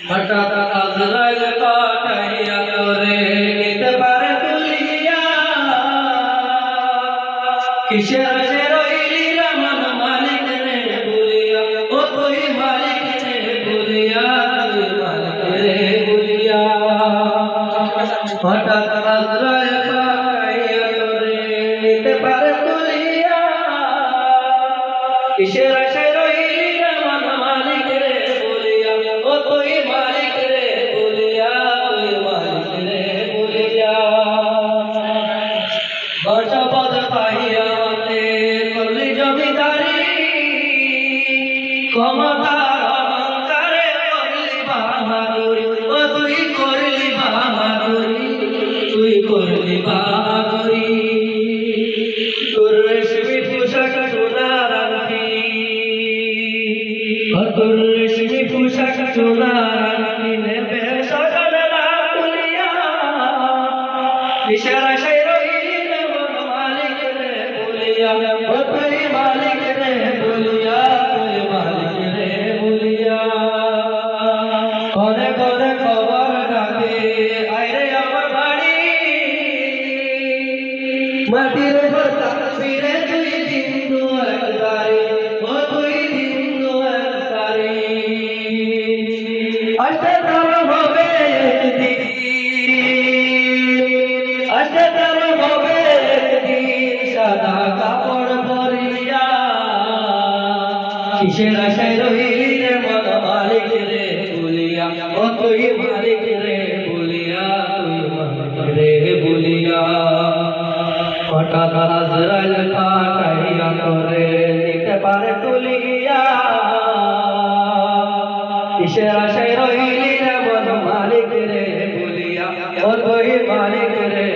হঠাৎ আজরাইল পাঠাইয়া তোরে নিতে পারে তুলিয়া কিসের আশায় রইলি রহমান মালিক রে বলিয়া ও তুই মালিক রে বলিয়া তুই মালিক রে বলিয়া হঠাৎ আজরাইল পাঠাইয়া তোরে নিতে পারে তুলিয়া কিসের আশায় রইলি রহমান মালিক রে বলিয়া ও তুই মালিক রে বলিয়া তুই মালিক রে বলিয়া বর্ষা পদ পাইয়া মতে করলি জমিদারি ক্ষমতা অহংকারে করলি বাহাদুরি ও তুই করলি বাহাদুরি তুই করলি বাহাদুরি তোর রেশমি পোশাক সোনার আংটি তোর রেশমি পোশাক সোনার আংটি নেবে সজনেরা তুলিয়া কিসের আশায় রইলি রহমান মালিক রে বলিয়া ও তুই মালিক রে বলিয়া তুই মালিক রে বলিয়া কোনে কোনে খবর ডাকে আইরে আমার বাড়ি মাটির ভর্তা ফিরে তুই দিন দুয়ার তারি ও তুই দিন দুয়ার তারি আস্তে তার হবে একদিন আস্তে তার হবে একদিন সাদা কাপড় পরিয়া কিসের আশায় রইলি রে মন মালিক রে বলিয়া ও তুই মালিক রে বলিয়া তুই মালিক রে বলিয়া হঠাৎ আজরাইল পাঠাইয়া তোরে নিতে পারে তুলিয়া কিসের আশায় রইলি রে মন মালিক রে বলিয়া ও তুই মালিক রে